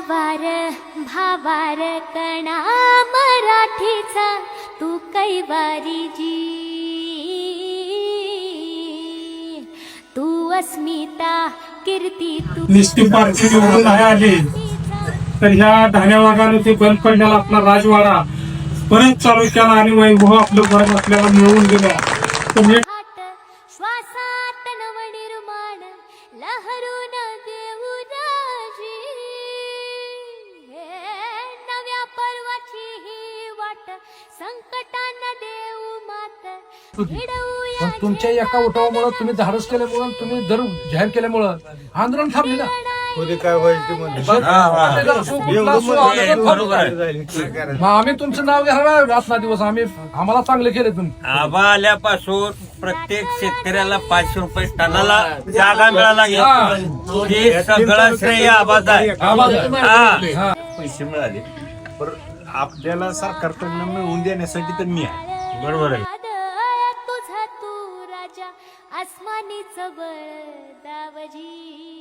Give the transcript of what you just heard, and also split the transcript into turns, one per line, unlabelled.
भावार भावार कणा मराठीचा तू कैवारी जी, तू अस्मिता कीर्ती तू
निस्ती पारखी निवडून नाही आली तर ह्या धान्या वाघाने ते बंद पडलेला आपला राजवाडा परत चालू केला आणि वैभव आपलं परत आपल्याला मिळवून दिलं. तर
श्वासात नवनिर्माण लहरून देऊ राजी, नव्या पर्वाची ही वाट संकटांना देऊ मात घडवूया.
तुमच्या एका उठावामुळे तुम्ही धाडस केल्यामुळे तुम्ही दर जाहीर केल्यामुळं आंदोलन थांबले ना.
काय होईल ते
मग आम्ही तुमचं नाव घ्यायला रात ना दिवस आम्ही आम्हाला चांगले केले तुम्ही.
आबा आल्यापासून प्रत्येक शेतकऱ्याला 500 रुपये टनाला जागा मिळाला हे सगळं श्रेय आबाच आहे. हा.
पैसे मिळाले पण आपल्याला सरकारकडनं मिळवून देण्यासाठी तर मी आहे.
बरोबर आहे.
तुझा तू राजा आसमानीच बळ दावजी.